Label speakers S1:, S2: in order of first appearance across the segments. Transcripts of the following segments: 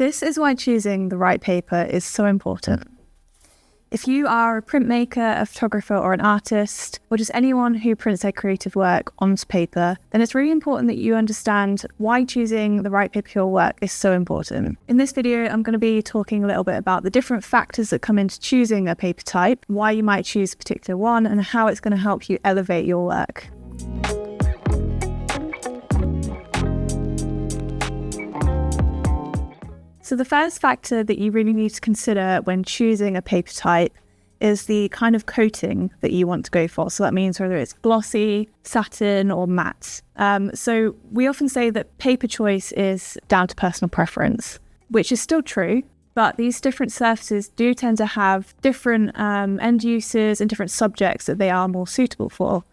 S1: This is why choosing the right paper is so important. If you are a printmaker, a photographer, or an artist, or just anyone who prints their creative work onto paper, then it's really important that you understand why choosing the right paper for your work is so important. In this video, I'm going to be talking a little bit about the different factors that come into choosing a paper type, why you might choose a particular one, and how it's going to help you elevate your work. So the first factor that you really need to consider when choosing a paper type is the kind of coating that you want to go for. So that means whether it's glossy, satin, or matte. So we often say that paper choice is down to personal preference, which is still true, but these different surfaces do tend to have different end uses and different subjects that they are more suitable for.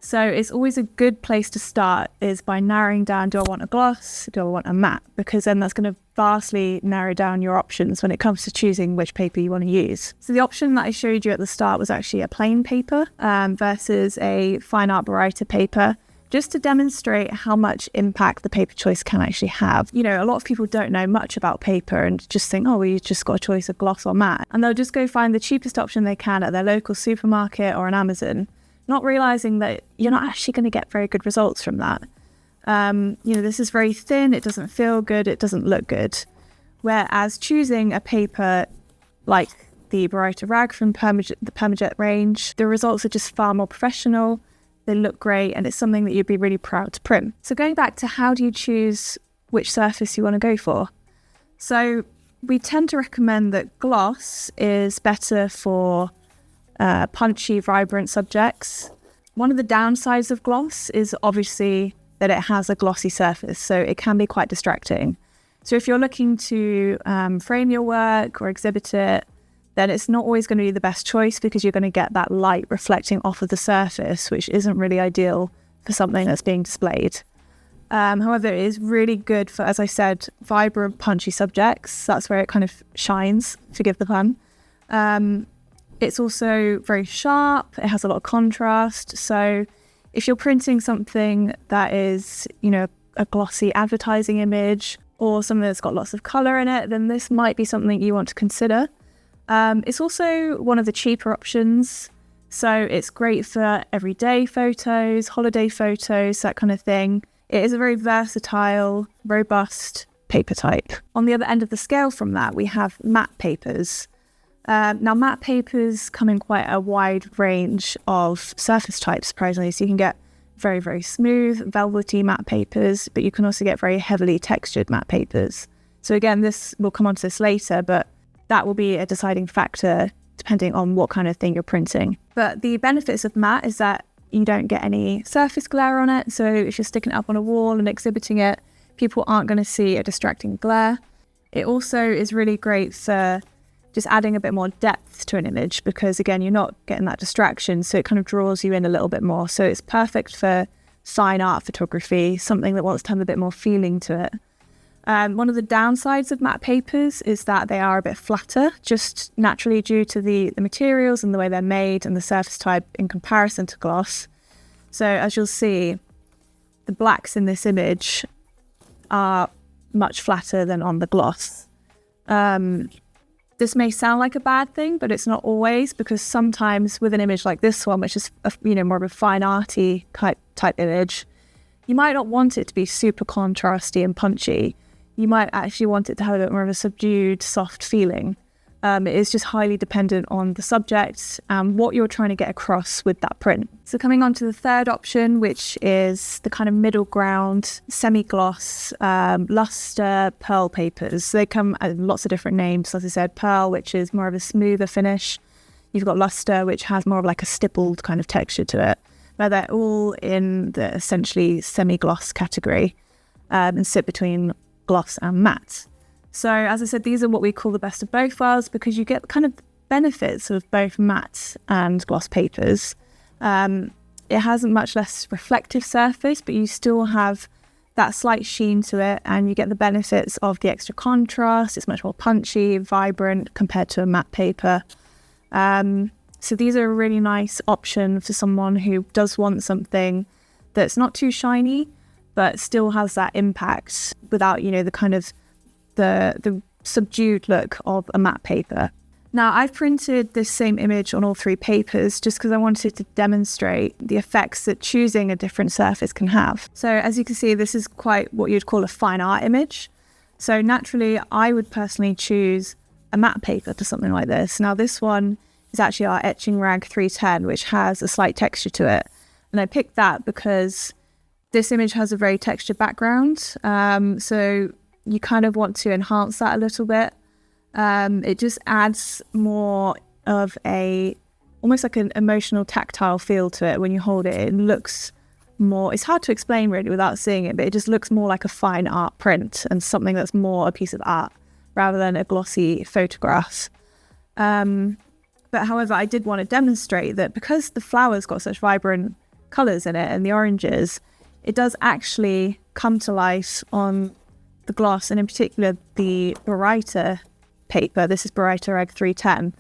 S1: So it's always a good place to start is by narrowing down, do I want a gloss? Do I want a matte? Because then that's going to vastly narrow down your options when it comes to choosing which paper you want to use. So the option that I showed you at the start was actually a plain paper versus a fine art variety paper, just to demonstrate how much impact the paper choice can actually have. You know, a lot of people don't know much about paper and just think, oh, well, you just got a choice of gloss or matte. And they'll just go find the cheapest option they can at their local supermarket or on Amazon, not realizing that you're not actually going to get very good results from that. This is very thin, it doesn't feel good, it doesn't look good. Whereas choosing a paper like the Variety Rag from the Permajet range, the results are just far more professional, they look great, and it's something that you'd be really proud to print. So going back to how do you choose which surface you want to go for? So we tend to recommend that gloss is better for punchy, vibrant subjects. One of the downsides of gloss is obviously that it has a glossy surface, so it can be quite distracting. So if you're looking to frame your work or exhibit it, then it's not always going to be the best choice because you're going to get that light reflecting off of the surface, which isn't really ideal for something that's being displayed. However, it is really good for, as I said, vibrant, punchy subjects. That's where it kind of shines, forgive the pun. It's also very sharp, it has a lot of contrast. So if you're printing something that is, a glossy advertising image or something that's got lots of colour in it, then this might be something you want to consider. It's also one of the cheaper options. So it's great for everyday photos, holiday photos, that kind of thing. It is a very versatile, robust paper type. On the other end of the scale from that, we have matte papers. Now, matte papers come in quite a wide range of surface types, surprisingly. So you can get very, very smooth, velvety matte papers, but you can also get very heavily textured matte papers. So again, we'll come on to this later, but that will be a deciding factor depending on what kind of thing you're printing. But the benefits of matte is that you don't get any surface glare on it. So if you're sticking it up on a wall and exhibiting it, people aren't going to see a distracting glare. It also is really great for just adding a bit more depth to an image because, again, you're not getting that distraction, so it kind of draws you in a little bit more. So it's perfect for fine art photography, something that wants to have a bit more feeling to it. One of the downsides of matte papers is that they are a bit flatter, just naturally due to the materials and the way they're made and the surface type in comparison to gloss. So as you'll see, the blacks in this image are much flatter than on the gloss. This may sound like a bad thing, but it's not always, because sometimes with an image like this one, which is more of a fine arty type image, you might not want it to be super contrasty and punchy. You might actually want it to have a bit more of a subdued, soft feeling. It is just highly dependent on the subject and what you're trying to get across with that print. So coming on to the third option, which is the kind of middle ground, semi-gloss, luster pearl papers. So they come in lots of different names. As I said, pearl, which is more of a smoother finish. You've got luster, which has more of like a stippled kind of texture to it. But they're all in the essentially semi-gloss category and sit between gloss and matte. So as I said, these are what we call the best of both worlds because you get kind of benefits of both matte and gloss papers. It has a much less reflective surface, but you still have that slight sheen to it and you get the benefits of the extra contrast. It's much more punchy, vibrant compared to a matte paper. So these are a really nice option for someone who does want something that's not too shiny, but still has that impact without, the kind of the subdued look of a matte paper. Now, I've printed this same image on all 3 papers just because I wanted to demonstrate the effects that choosing a different surface can have. So as you can see, this is quite what you'd call a fine art image. So naturally, I would personally choose a matte paper for something like this. Now, this one is actually our etching rag 310, which has a slight texture to it. And I picked that because this image has a very textured background. So you kind of want to enhance that a little bit. It just adds more of almost like an emotional tactile feel to it. When you hold it, it looks more, it's hard to explain really without seeing it, but it just looks more like a fine art print and something that's more a piece of art rather than a glossy photograph. But however, I did want to demonstrate that because the flower's got such vibrant colours in it and the oranges, it does actually come to life on the gloss, and in particular the brighter paper. This is Brighter Egg 310.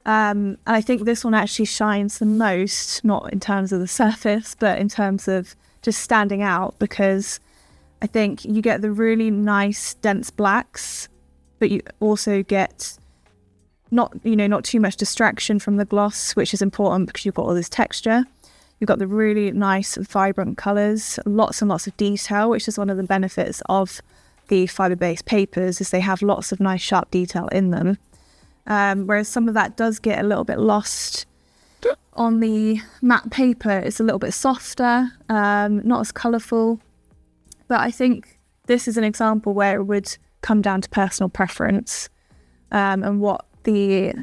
S1: And I think this one actually shines the most, not in terms of the surface, but in terms of just standing out, because I think you get the really nice dense blacks, but you also get not too much distraction from the gloss, which is important because you've got all this texture. You've got the really nice vibrant colours, lots and lots of detail, which is one of the benefits of the fibre-based papers, is they have lots of nice sharp detail in them. Whereas some of that does get a little bit lost on the matte paper. It's a little bit softer, not as colourful. But I think this is an example where it would come down to personal preference, and what the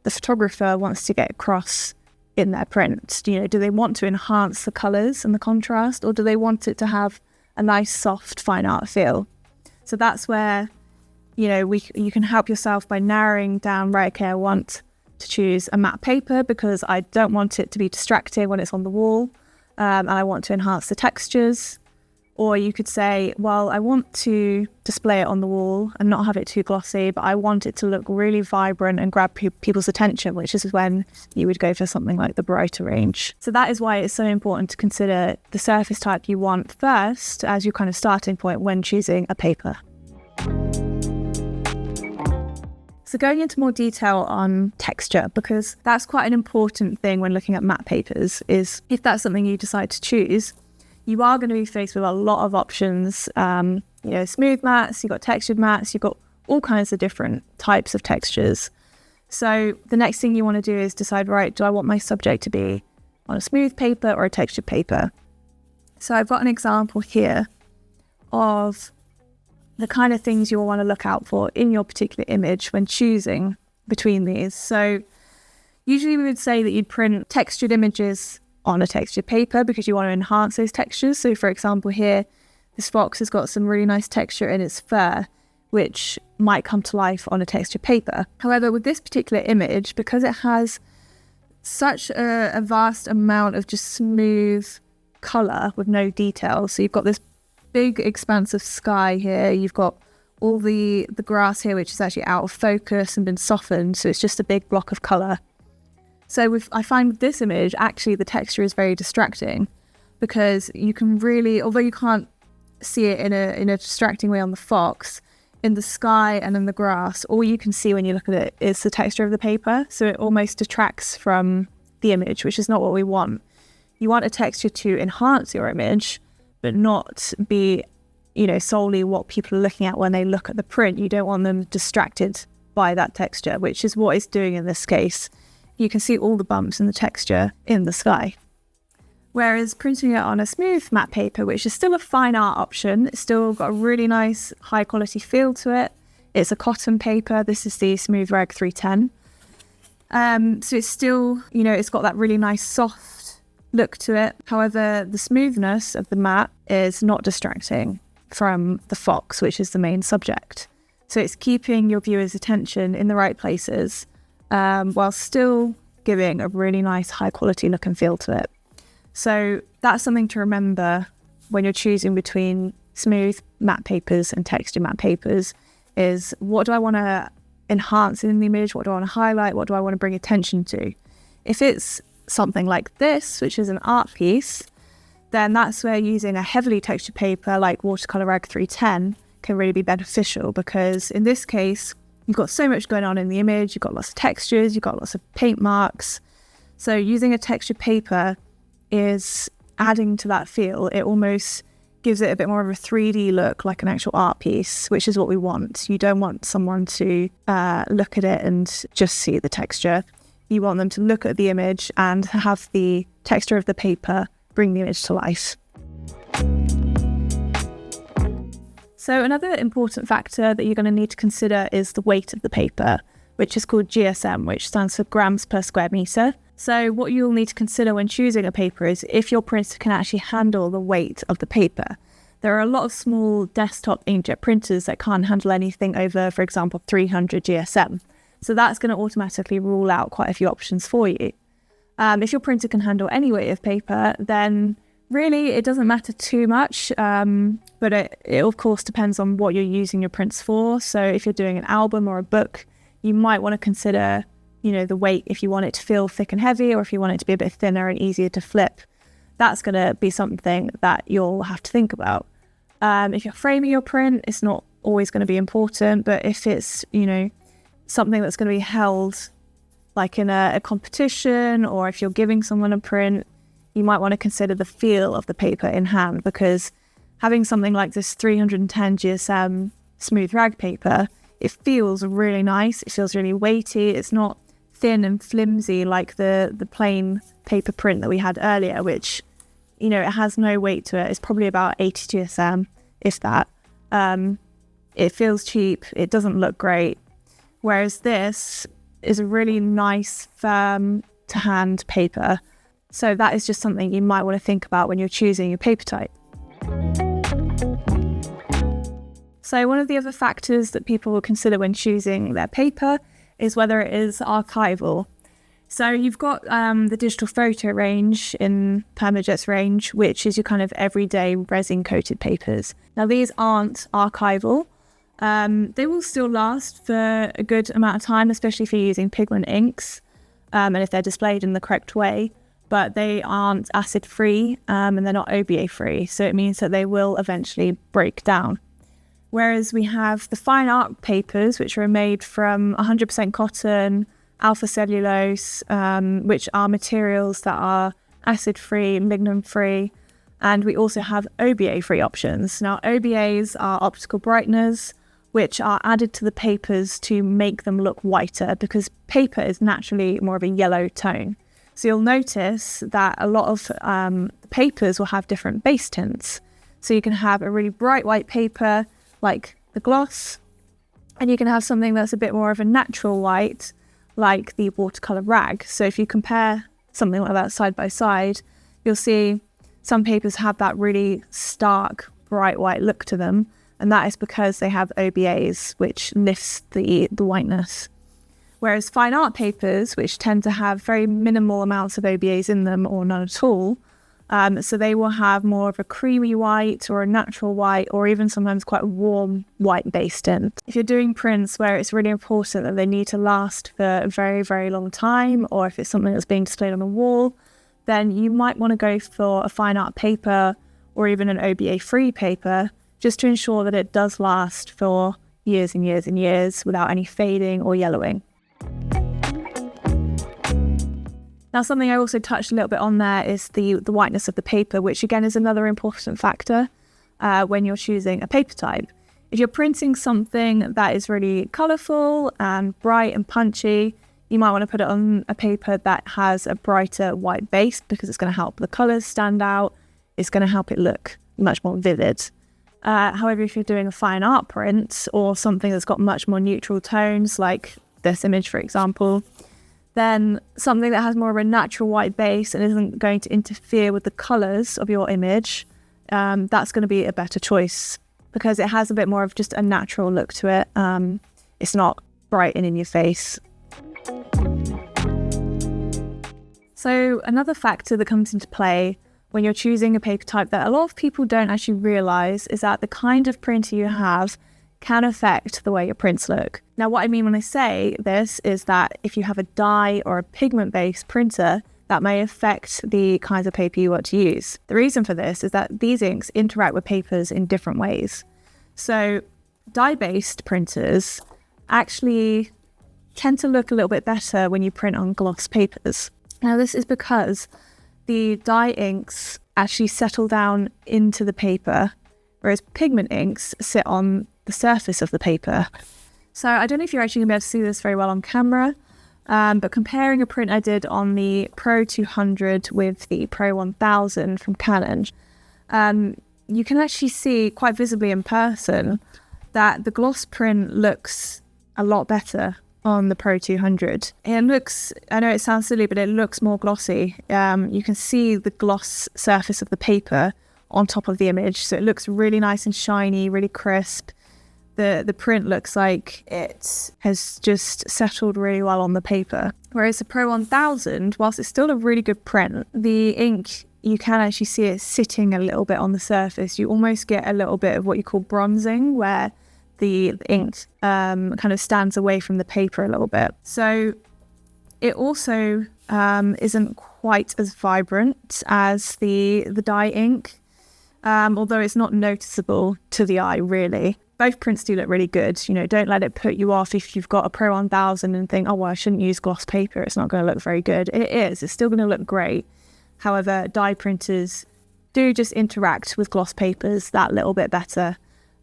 S1: photographer wants to get across in their print. Do they want to enhance the colours and the contrast, or do they want it to have a nice soft fine art feel? So that's where you can help yourself by narrowing down, right, okay, I want to choose a matte paper because I don't want it to be distracting when it's on the wall, and I want to enhance the textures. Or you could say, well, I want to display it on the wall and not have it too glossy, but I want it to look really vibrant and grab people's attention, which is when you would go for something like the brighter range. So that is why it's so important to consider the surface type you want first as your kind of starting point when choosing a paper. So going into more detail on texture, because that's quite an important thing when looking at matte papers, is if that's something you decide to choose, you are going to be faced with a lot of options. Smooth mattes, you've got textured mattes, you've got all kinds of different types of textures. So the next thing you want to do is decide, right, do I want my subject to be on a smooth paper or a textured paper? So I've got an example here of the kind of things you'll want to look out for in your particular image when choosing between these. So usually we would say that you'd print textured images on a textured paper because you want to enhance those textures. So for example here, this fox has got some really nice texture in its fur, which might come to life on a textured paper. However, with this particular image, because it has such a vast amount of just smooth colour with no detail, so you've got this big expanse of sky here, you've got all the grass here, which is actually out of focus and been softened, so it's just a big block of colour. So I find with this image, actually the texture is very distracting, because you can really, although you can't see it in a distracting way on the fox, in the sky and in the grass, all you can see when you look at it is the texture of the paper. So it almost detracts from the image, which is not what we want. You want a texture to enhance your image, but not be, solely what people are looking at when they look at the print. You don't want them distracted by that texture, which is what it's doing in this case. You can see all the bumps in the texture in the sky. Whereas printing it on a smooth matte paper, which is still a fine art option, it's still got a really nice high quality feel to it. It's a cotton paper. This is the Smooth Rag 310. So it's still, it's got that really nice soft look to it. However, the smoothness of the matte is not distracting from the fox, which is the main subject. So it's keeping your viewer's attention in the right places, while still giving a really nice high quality look and feel to it. So that's something to remember when you're choosing between smooth matte papers and textured matte papers, is what do I want to enhance in the image? What do I want to highlight? What do I want to bring attention to? If it's something like this, which is an art piece, then that's where using a heavily textured paper like Watercolor Rag 310 can really be beneficial, because in this case, you've got so much going on in the image, you've got lots of textures, you've got lots of paint marks. So using a textured paper is adding to that feel. It almost gives it a bit more of a 3D look, like an actual art piece, which is what we want. You don't want someone to look at it and just see the texture. You want them to look at the image and have the texture of the paper bring the image to life. So another important factor that you're going to need to consider is the weight of the paper, which is called GSM, which stands for grams per square metre. So what you'll need to consider when choosing a paper is if your printer can actually handle the weight of the paper. There are a lot of small desktop inkjet printers that can't handle anything over, for example, 300 GSM. So that's going to automatically rule out quite a few options for you. If your printer can handle any weight of paper, then really it doesn't matter too much, but it of course depends on what you're using your prints for. So if you're doing an album or a book, you might want to consider the weight, if you want it to feel thick and heavy, or if you want it to be a bit thinner and easier to flip. That's going to be something that you'll have to think about. If you're framing your print, it's not always going to be important, but if it's, something that's going to be held like in a competition, or if you're giving someone a print, you might want to consider the feel of the paper in hand, because having something like this 310 GSM smooth rag paper, it feels really nice. It feels really weighty. It's not thin and flimsy like the plain paper print that we had earlier, which, it has no weight to it. It's probably about 80 GSM, if that. It feels cheap. It doesn't look great. Whereas this is a really nice, firm to hand paper. So that is just something you might want to think about when you're choosing your paper type. So one of the other factors that people will consider when choosing their paper is whether it is archival. So you've got the digital photo range in Permajet's range, which is your kind of everyday resin coated papers. Now these aren't archival. They will still last for a good amount of time, especially if you're using pigment inks, and if they're displayed in the correct way, but they aren't acid free and they're not OBA free. So it means that they will eventually break down. Whereas we have the fine art papers, which are made from 100% cotton, alpha cellulose, which are materials that are acid-free, lignin-free, and we also have OBA-free options. Now, OBAs are optical brighteners, which are added to the papers to make them look whiter, because paper is naturally more of a yellow tone. So you'll notice that a lot of the papers will have different base tints. So you can have a really bright white paper, like the gloss, and you can have something that's a bit more of a natural white, like the watercolor rag. So if you compare something like that side by side, you'll see some papers have that really stark, bright white look to them, and that is because they have OBAs, which lifts the whiteness. Whereas fine art papers, which tend to have very minimal amounts of OBAs in them, or none at all, so they will have more of a creamy white or a natural white, or even sometimes quite a warm white base tint. If you're doing prints where it's really important that they need to last for a very, very long time, or if it's something that's being displayed on the wall, then you might want to go for a fine art paper or even an OBA-free paper, just to ensure that it does last for years and years and years without any fading or yellowing. Now, something I also touched a little bit on there is the whiteness of the paper, which again is another important factor when you're choosing a paper type. If you're printing something that is really colourful and bright and punchy, you might want to put it on a paper that has a brighter white base, because it's going to help the colours stand out. It's going to help it look much more vivid. However, if you're doing a fine art print or something that's got much more neutral tones, like this image, for example, then something that has more of a natural white base and isn't going to interfere with the colours of your image, that's going to be a better choice, because it has a bit more of just a natural look to it. It's not bright and in your face. So another factor that comes into play when you're choosing a paper type that a lot of people don't actually realise is that the kind of printer you have can affect the way your prints look. Now, what I mean when I say this is that if you have a dye or a pigment-based printer, that may affect the kinds of paper you want to use. The reason for this is that these inks interact with papers in different ways. So dye-based printers actually tend to look a little bit better when you print on gloss papers. Now this is because the dye inks actually settle down into the paper, whereas pigment inks sit on the surface of the paper. So I don't know if you're actually going to be able to see this very well on camera, but comparing a print I did on the Pro 200 with the Pro 1000 from Canon, you can actually see quite visibly in person that the gloss print looks a lot better on the Pro 200. It looks, I know it sounds silly, but it looks more glossy. You can see the gloss surface of the paper on top of the image, so it looks really nice and shiny, really crisp. The print looks like it has just settled really well on the paper. Whereas the Pro 1000, whilst it's still a really good print, the ink, you can actually see it sitting a little bit on the surface. You almost get a little bit of what you call bronzing, where the ink kind of stands away from the paper a little bit. So it also isn't quite as vibrant as the dye ink, although it's not noticeable to the eye really. Both prints do look really good. You know, don't let it put you off if you've got a Pro 1000 and think, oh, well, I shouldn't use gloss paper. It's not going to look very good. It is. It's still going to look great. However, dye printers do just interact with gloss papers that little bit better.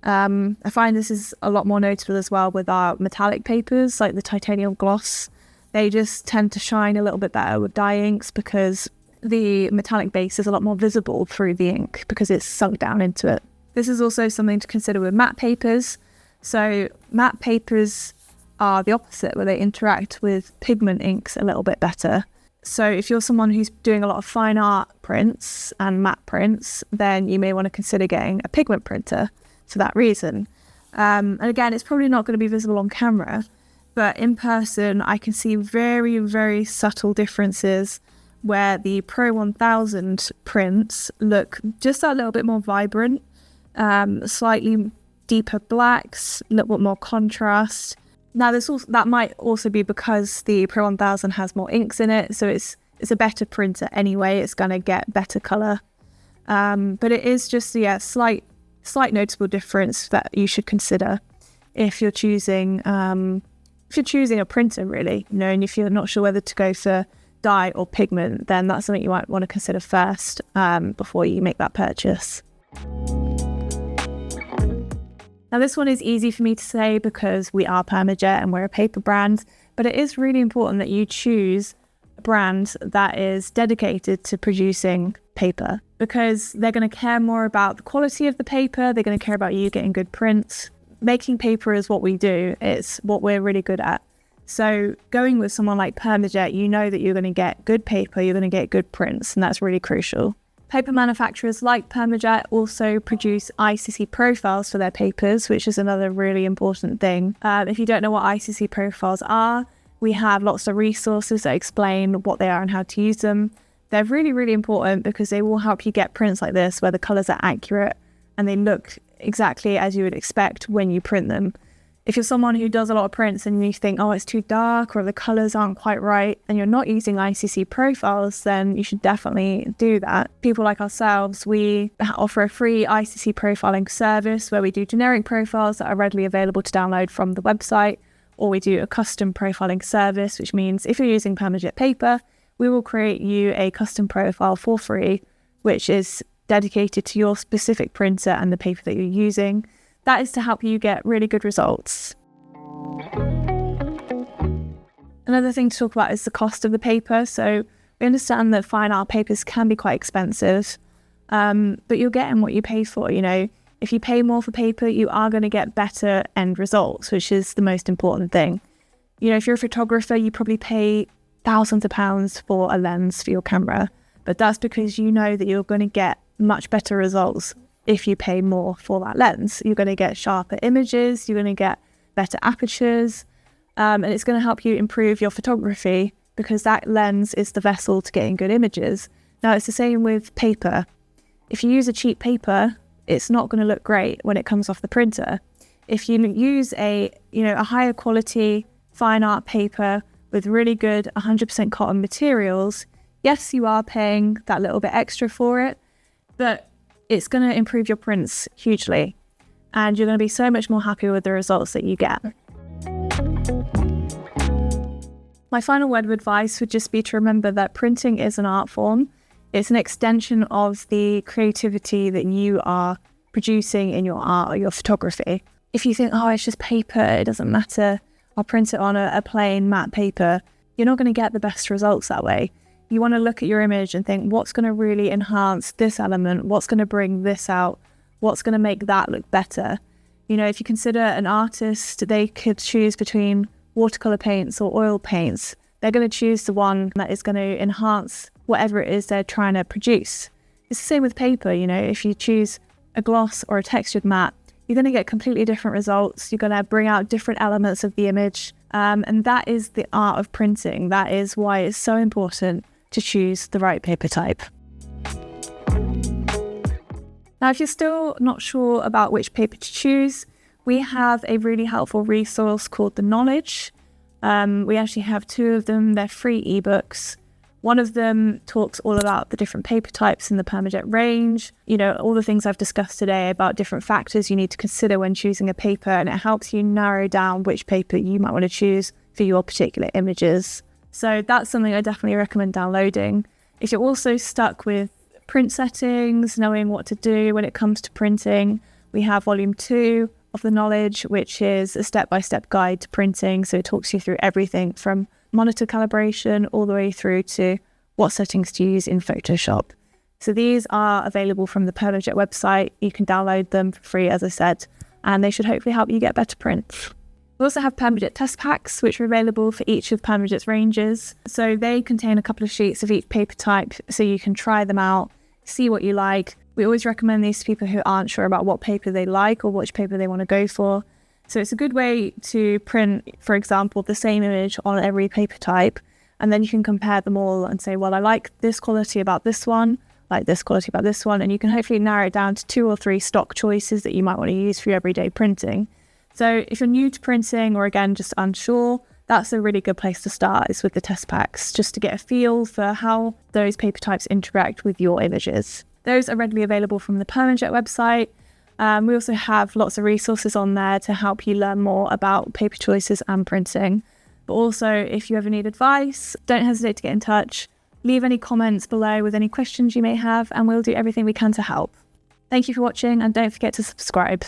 S1: I find this is a lot more notable as well with our metallic papers, like the titanium gloss. They just tend to shine a little bit better with dye inks because the metallic base is a lot more visible through the ink because it's sunk down into it. This is also something to consider with matte papers. So matte papers are the opposite, where they interact with pigment inks a little bit better. So if you're someone who's doing a lot of fine art prints and matte prints, then you may want to consider getting a pigment printer for that reason. And again, it's probably not going to be visible on camera, but in person, I can see very, very subtle differences where the Pro 1000 prints look just a little bit more vibrant, slightly deeper blacks, a little bit more contrast. Now, that might also be because the Pro 1000 has more inks in it, so it's a better printer anyway. It's going to get better color, but it is just slight noticeable difference that you should consider if you're choosing a printer, really. You know, and if you're not sure whether to go for dye or pigment, then that's something you might want to consider first before you make that purchase. Now, this one is easy for me to say because we are Permajet and we're a paper brand, but it is really important that you choose a brand that is dedicated to producing paper, because they're going to care more about the quality of the paper. They're going to care about you getting good prints. Making paper is what we do. It's what we're really good at. So going with someone like Permajet, you know that you're going to get good paper, you're going to get good prints, and that's really crucial. Paper manufacturers like Permajet also produce ICC profiles for their papers, which is another really important thing. If you don't know what ICC profiles are, we have lots of resources that explain what they are and how to use them. They're really, really important because they will help you get prints like this where the colours are accurate and they look exactly as you would expect when you print them. If you're someone who does a lot of prints and you think, oh, it's too dark or the colours aren't quite right, and you're not using ICC profiles, then you should definitely do that. People like ourselves, we offer a free ICC profiling service where we do generic profiles that are readily available to download from the website, or we do a custom profiling service, which means if you're using Permajet paper, we will create you a custom profile for free, which is dedicated to your specific printer and the paper that you're using. That is to help you get really good results. Another thing to talk about is the cost of the paper. So we understand that fine art papers can be quite expensive, but you're getting what you pay for. You know, if you pay more for paper, you are going to get better end results, which is the most important thing. You know, if you're a photographer, you probably pay thousands of pounds for a lens for your camera, but that's because you know that you're going to get much better results if you pay more for that lens. You're going to get sharper images, you're going to get better apertures, and it's going to help you improve your photography because that lens is the vessel to getting good images. Now, it's the same with paper. If you use a cheap paper, it's not going to look great when it comes off the printer. If you use a higher quality fine art paper with really good 100% cotton materials, yes, you are paying that little bit extra for it, but it's going to improve your prints hugely. and you're going to be so much more happy with the results that you get. My final word of advice would just be to remember that printing is an art form. It's an extension of the creativity that you are producing in your art or your photography. If you think, oh, it's just paper, it doesn't matter, I'll print it on a plain matte paper, you're not going to get the best results that way. You want to look at your image and think, what's going to really enhance this element? What's going to bring this out? What's going to make that look better? You know, if you consider an artist, they could choose between watercolor paints or oil paints. They're going to choose the one that is going to enhance whatever it is they're trying to produce. It's the same with paper, you know, if you choose a gloss or a textured matte, you're going to get completely different results. You're going to bring out different elements of the image. And that is the art of printing. That is why it's so important to choose the right paper type. Now, if you're still not sure about which paper to choose, we have a really helpful resource called The Knowledge. We actually have 2 of them. They're free ebooks. One of them talks all about the different paper types in the permajet range, you know, all the things I've discussed today about different factors you need to consider when choosing a paper, and it helps you narrow down which paper you might want to choose for your particular images. So that's something I definitely recommend downloading. If you're also stuck with print settings, knowing what to do when it comes to printing, we have volume 2 of The Knowledge, which is a step-by-step guide to printing. So it talks you through everything from monitor calibration all the way through to what settings to use in Photoshop. So these are available from the Permajet website. You can download them for free, as I said, and they should hopefully help you get better prints. We also have Permajet test packs, which are available for each of Permajet's ranges. So they contain a couple of sheets of each paper type, so you can try them out, see what you like. We always recommend these to people who aren't sure about what paper they like or which paper they want to go for. So it's a good way to print, for example, the same image on every paper type, and then you can compare them all and say, well, I like this quality about this one, like this quality about this one, and you can hopefully narrow it down to 2 or 3 stock choices that you might want to use for your everyday printing. So if you're new to printing or again just unsure, that's a really good place to start, is with the test packs, just to get a feel for how those paper types interact with your images. Those are readily available from the Permajet website. We also have lots of resources on there to help you learn more about paper choices and printing. But also, if you ever need advice, don't hesitate to get in touch. Leave any comments below with any questions you may have, and we'll do everything we can to help. Thank you for watching, and don't forget to subscribe.